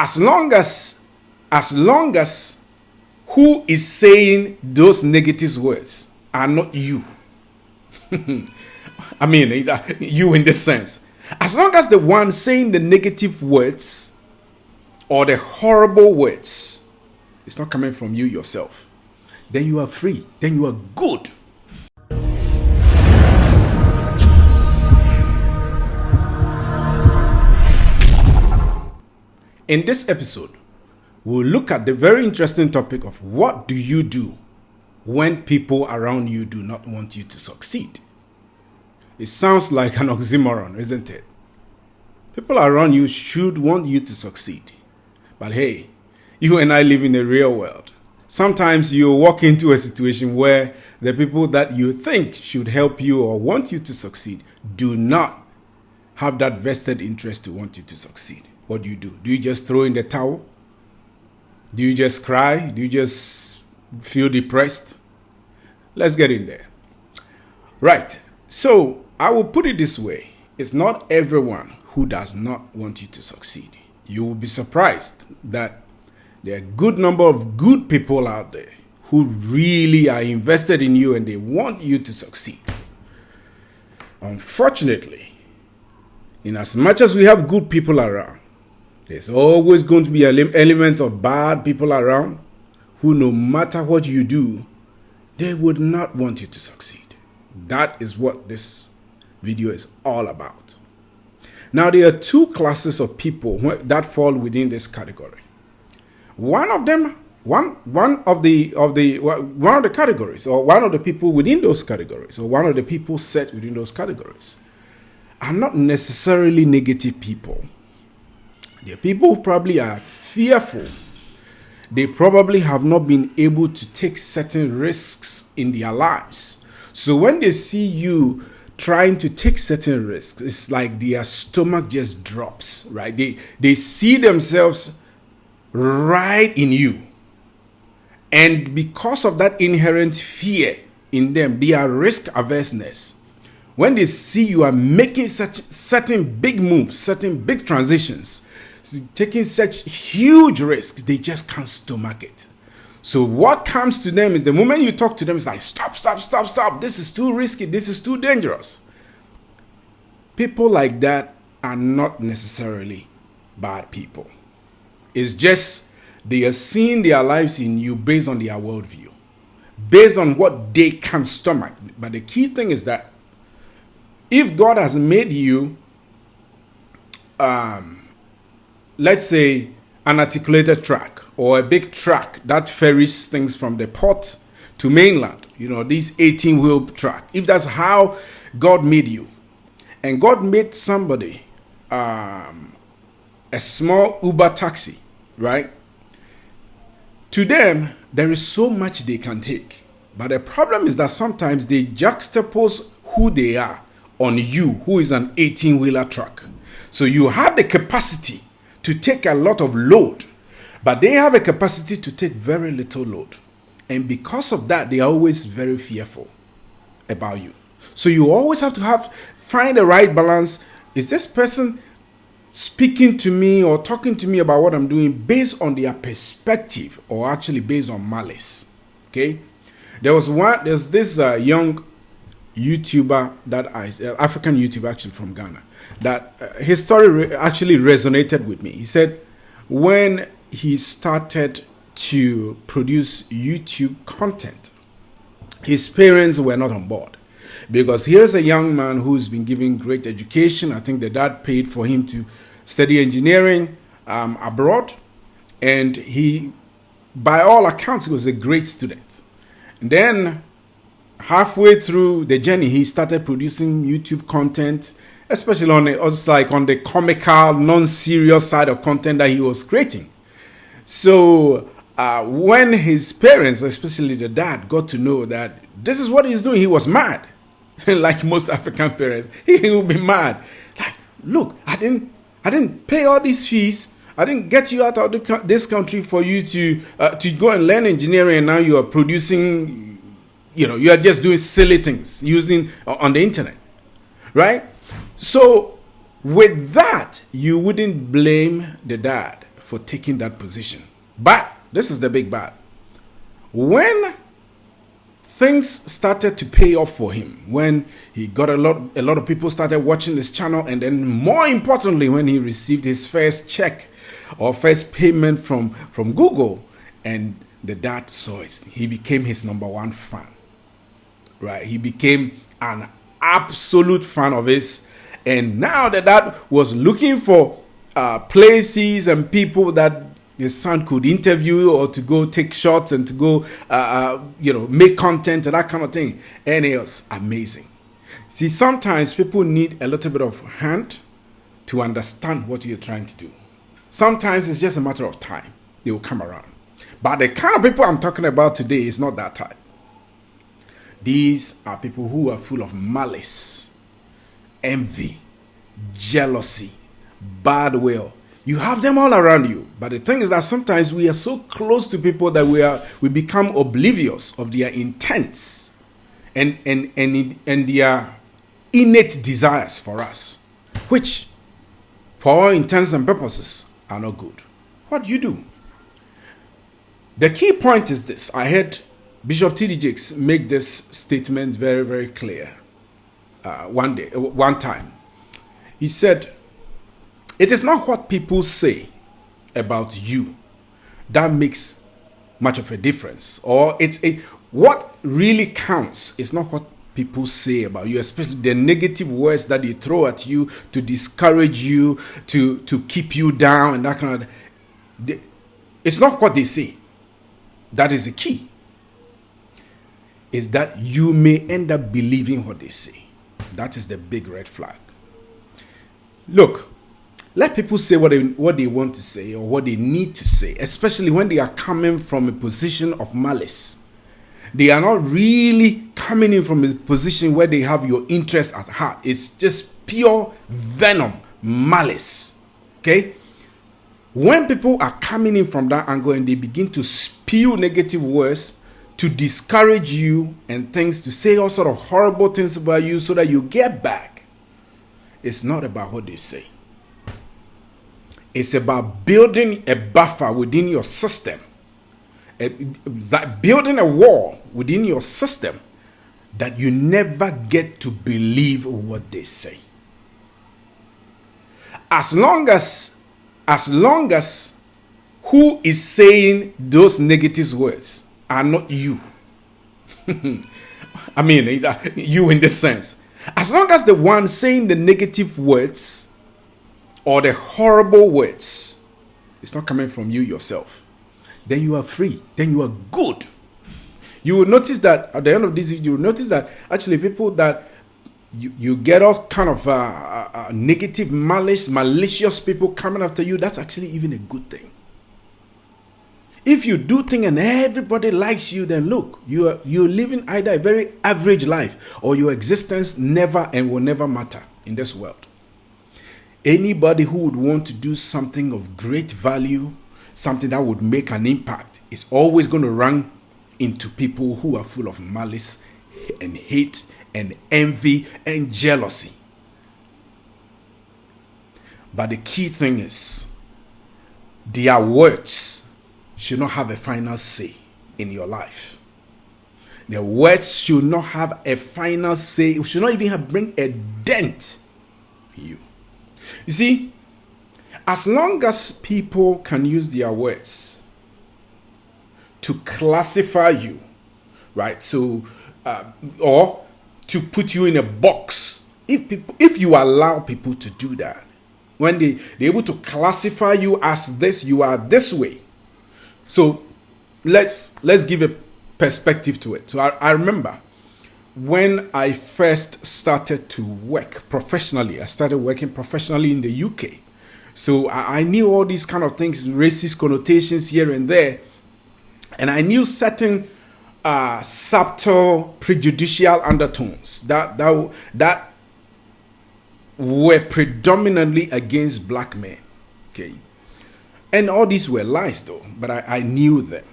as long as who is saying those negative words are not you. I mean, you in this sense. As long as the one saying the negative words or the horrible words is not coming from you yourself, then you are free. Then you are good. In this episode, we'll look at the very interesting topic of what do you do when people around you do not want you to succeed. It sounds like an oxymoron, isn't it? People around you should want you to succeed. But hey, you and I live in the real world. Sometimes you walk into a situation where the people that you think should help you or want you to succeed do not have that vested interest to want you to succeed. What do? Do you just throw in the towel? Do you just cry? Do you just feel depressed? Let's get in there. Right. So I will put it this way. It's not everyone who does not want you to succeed. You will be surprised that there are a good number of good people out there who really are invested in you and they want you to succeed. Unfortunately, in as much as we have good people around, there's always going to be elements of bad people around who, no matter what you do, they would not want you to succeed. That is what this video is all about. Now, there are two classes of people that fall within this category. One of the categories, or one of the people within those categories, or one of the people set within those categories, are not necessarily negative people. They're people who probably are fearful. They probably have not been able to take certain risks in their lives. So when they see you trying to take certain risks, it's like their stomach just drops, right? They see themselves right in you. And because of that inherent fear in them, their risk averseness, when they see you are making such certain big moves, certain big transitions, taking such huge risks, they just can't stomach it. So what comes to them is the moment you talk to them, it's like, stop. This is too risky. This is too dangerous. People like that are not necessarily bad people. It's just they are seeing their lives in you based on their worldview, based on what they can stomach. But the key thing is that if God has made you, let's say, an articulated truck or a big truck that ferries things from the port to mainland, these 18-wheel truck. If that's how God made you, and God made somebody a small Uber taxi, right? To them, there is so much they can take. But the problem is that sometimes they juxtapose who they are on you, who is an 18-wheeler truck. So you have the capacity to take a lot of load, but they have a capacity to take very little load. And because of that, they are always very fearful about you. So you always have to find the right balance. Is this person speaking to me or talking to me about what I'm doing based on their perspective or actually based on malice? Okay. There's this young YouTuber African YouTuber actually from Ghana, that his story actually resonated with me. He said when he started to produce YouTube content, his parents were not on board, because here's a young man who's been given great education. I think the dad paid for him to study engineering abroad, and he, by all accounts, he was a great student. And then halfway through the journey, he started producing YouTube content, especially on the comical, non-serious side of content that he was creating. So when his parents, especially the dad, got to know that this is what he's doing, he was mad. Like most African parents, he would be mad. Like, look, I didn't pay all these fees. I didn't get you out of this country for you to go and learn engineering, and now you are producing, you are just doing silly things using on the internet, right? So with that, you wouldn't blame the dad for taking that position. But this is the big but. When things started to pay off for him, when he got a lot of people started watching his channel, and then more importantly, when he received his first check or first payment from Google, and the dad saw it, he became his number one fan. Right? He became an absolute fan of his, and now the dad was looking for places and people that his son could interview or to go take shots and to go, make content and that kind of thing. And it was amazing. See, sometimes people need a little bit of hand to understand what you're trying to do. Sometimes it's just a matter of time. They will come around. But the kind of people I'm talking about today is not that type. These are people who are full of malice, envy, jealousy, bad will. You have them all around you. But the thing is that sometimes we are so close to people that we become oblivious of their intents and their innate desires for us, which, for all intents and purposes, are not good. What do you do? The key point is this. I heard Bishop T.D. Jakes make this statement very, very clear one time. He said, "It is not what people say about you that makes much of a difference, or what really counts is not what people say about you, especially the negative words that they throw at you to discourage you, to keep you down and that kind of. It's not what they say. That is the key. Is that you may end up believing what they say. That is the big red flag. Look, let people say what they want to say or what they need to say, especially when they are coming from a position of malice. They are not really coming in from a position where they have your interest at heart. It's just pure venom, malice. Okay? When people are coming in from that angle and they begin to spew negative words to discourage you and things, to say all sort of horrible things about you so that you get back, it's not about what they say. It's about building a buffer within your system, building a wall within your system that you never get to believe what they say. As long as who is saying those negative words are not you. I mean, you in this sense. As long as the one saying the negative words or the horrible words is not coming from you yourself, then you are free. Then you are good. You will notice that at the end of this, you will notice that actually people that you get all kind of negative, malicious people coming after you, that's actually even a good thing. If you do things and everybody likes you, then look, you're living either a very average life or your existence never and will never matter in this world. Anybody who would want to do something of great value, something that would make an impact, is always going to run into people who are full of malice and hate and envy and jealousy. But the key thing is, their words should not have a final say in your life. Their words should not have a final say. It should not even bring a dent in you. You see, as long as people can use their words to classify you, right? So, or to put you in a box. If you allow people to do that, when they're able to classify you as this, you are this way. So let's give a perspective to it. So I remember when I first started to work professionally. I started working professionally in the UK. So I knew all these kind of things, racist connotations here and there. And I knew certain subtle prejudicial undertones that were predominantly against black men. Okay. And all these were lies though, but I knew them.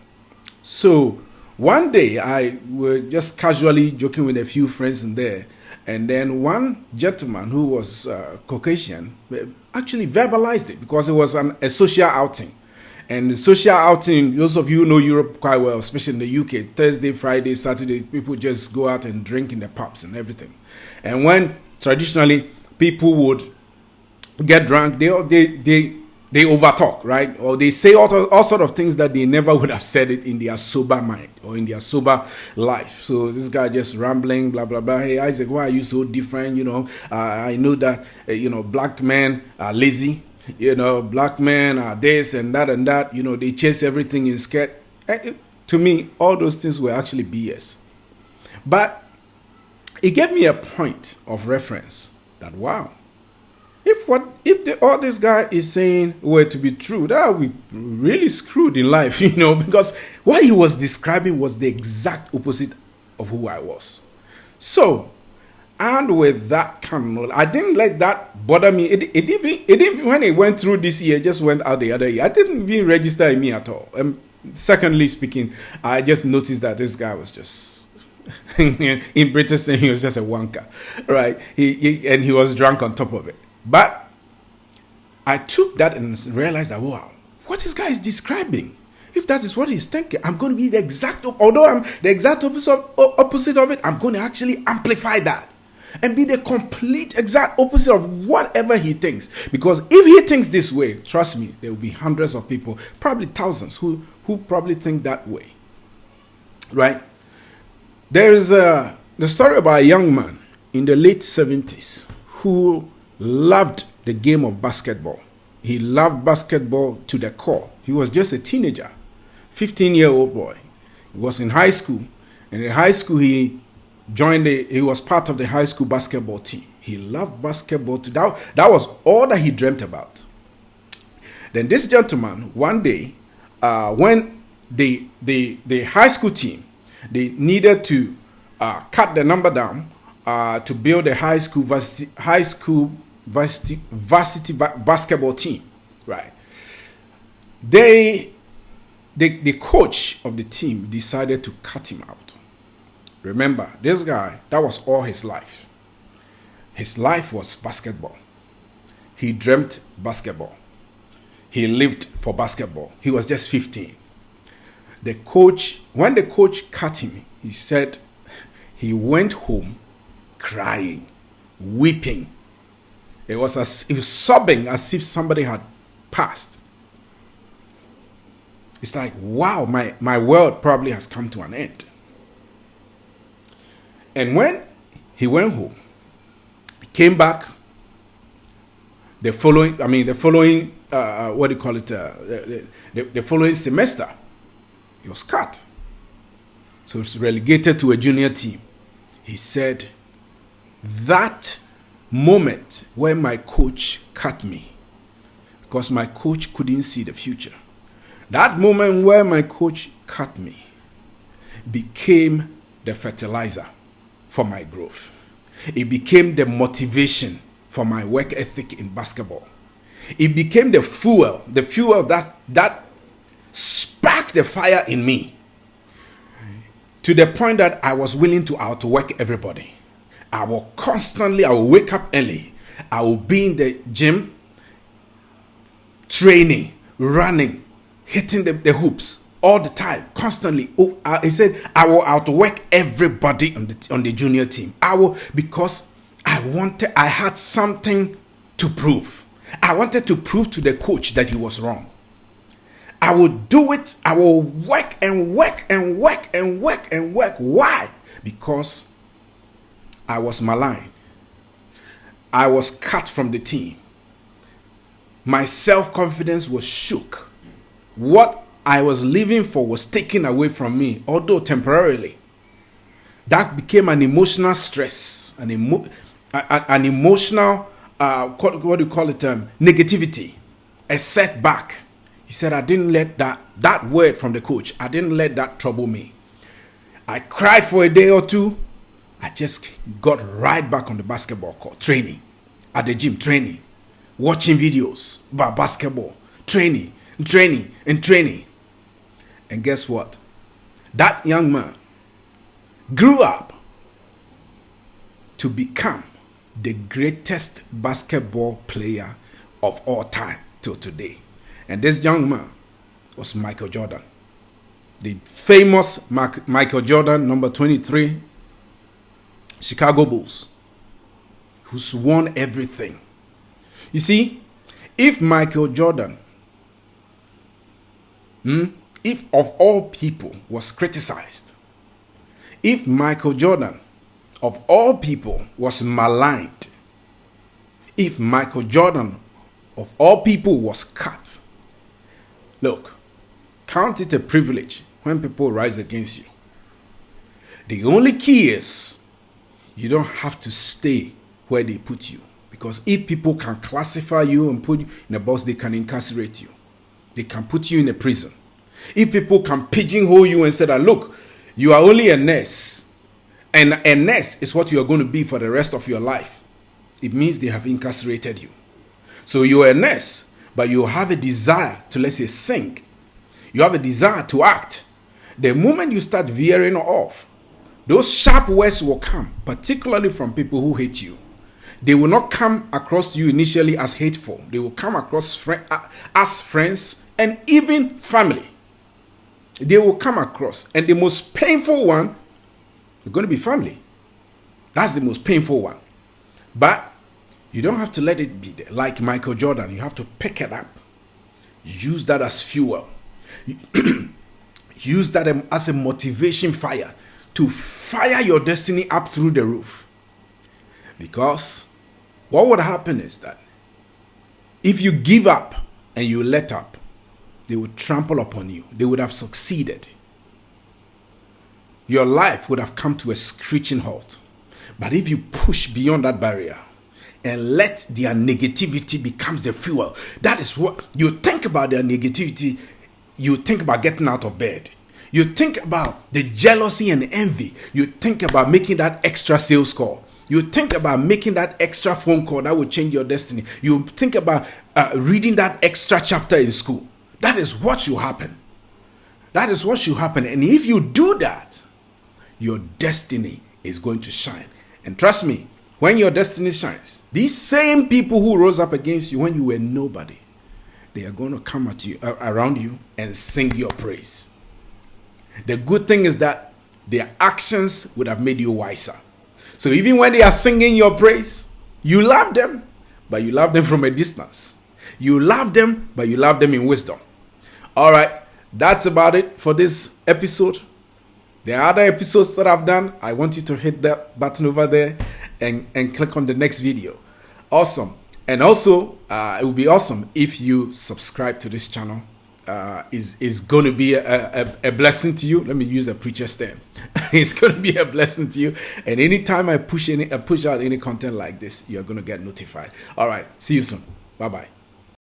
So one day I was just casually joking with a few friends in there. And then one gentleman who was Caucasian actually verbalized it because it was a social outing. And the social outing, those of you who know Europe quite well, especially in the UK, Thursday, Friday, Saturday, people just go out and drink in the pubs and everything. And when traditionally people would get drunk, they overtalk, right? Or they say all sort of things that they never would have said it in their sober mind or in their sober life. So this guy just rambling, blah, blah, blah. Hey, Isaac, why are you so different? I know that, black men are lazy. Black men are this and that and that. They chase everything in skirt. To me, all those things were actually BS. But it gave me a point of reference that, wow, if all this guy is saying were to be true, that would be really screwed in life, because what he was describing was the exact opposite of who I was. So, and with that kind of, I didn't let that bother me. It even when it went through this year, it just went out the other year. I didn't even register in me at all. Secondly speaking, I just noticed that this guy was just in British saying he was just a wanker, right? He was drunk on top of it. But I took that and realized that, wow, what this guy is describing, if that is what he's thinking, I'm going to be although I'm the exact opposite of it, I'm going to actually amplify that and be the complete exact opposite of whatever he thinks. Because if he thinks this way, trust me, there will be hundreds of people, probably thousands, who probably think that way, right? There is the story about a young man in the late 70s who loved the game of basketball. He loved basketball to the core. He was just a teenager, 15-year-old boy. He was in high school, and in high school he was part of the high school basketball team. He loved basketball. That was all that he dreamt about. Then this gentleman, one day, when the high school team, they needed to cut the number down to build a high school varsity basketball team, right? The coach of the team decided to cut him out. Remember, this guy, that was all his life. His life was basketball. He dreamt basketball. He lived for basketball. He was just 15. When the coach cut him, he said he went home crying, weeping. He was sobbing as if somebody had passed. It's like, wow, my world probably has come to an end. And when he went home, he came back the following semester, he was cut. So it's relegated to a junior team. He said, that moment where my coach cut me, because my coach couldn't see the future, that moment where my coach cut me became the fertilizer for my growth. It became the motivation for my work ethic in basketball. It became the fuel that sparked the fire in me to the point that I was willing to outwork everybody. I will wake up early. I will be in the gym, training, running, hitting the hoops all the time, constantly. He said, I will outwork everybody on the junior team. Because I had something to prove. I wanted to prove to the coach that he was wrong. I will do it. I will work and work and work and work and work. Why? Because I was maligned. I was cut from the team. My self-confidence was shook. What I was living for was taken away from me, although temporarily. That became an emotional stress, an emotional, what do you call it, negativity, a setback. He said, I didn't let that word from the coach, I didn't let that trouble me. I cried for a day or two. I just got right back on the basketball court, training, at the gym, training, watching videos about basketball, training. And guess what? That young man grew up to become the greatest basketball player of all time till today. And this young man was Michael Jordan. The famous Michael Jordan, number 23, Chicago Bulls, who's won everything. You see, if Michael Jordan, if of all people was criticized, if Michael Jordan of all people was maligned, if Michael Jordan of all people was cut, look, count it a privilege when people rise against you. The only key is you don't have to stay where they put you. Because if people can classify you and put you in a box, they can incarcerate you. They can put you in a prison. If people can pigeonhole you and say that, look, you are only a nurse, and a nurse is what you are going to be for the rest of your life, it means they have incarcerated you. So you're a nurse, but you have a desire to, let's say, sing. You have a desire to act. The moment you start veering off, those sharp words will come, particularly from people who hate you. They will not come across you initially as hateful. They will come across as friends and even family. They will come across. And the most painful one is going to be family. That's the most painful one. But you don't have to let it be there. Like Michael Jordan, you have to pick it up. Use that as fuel. Use that as a motivation fire to fire your destiny up through the roof. Because what would happen is that if you give up and you let up, they would trample upon you. They would have succeeded. Your life would have come to a screeching halt. But if you push beyond that barrier and let their negativity becomes the fuel, that is what you think about. Their negativity, you think about getting out of bed. You think about the jealousy and envy. You think about making that extra sales call. You think about making that extra phone call that will change your destiny. You think about reading that extra chapter in school. That is what should happen. That is what should happen. And if you do that, your destiny is going to shine. And trust me, when your destiny shines, these same people who rose up against you when you were nobody, they are going to come at you, around you, and sing your praise. The good thing is that their actions would have made you wiser. So even when they are singing your praise, you love them, but you love them from a distance. You love them, but you love them in wisdom. All right, that's about it for this episode. There are other episodes that I've done. I want you to hit that button over there and click on the next video. Awesome. And also, it would be awesome if you subscribe to this channel. Is going to be a blessing to you. Let me use a preacher's term. It's going to be a blessing to you. And anytime I push out any content like this, you're going to get notified. All right. See you soon. Bye-bye.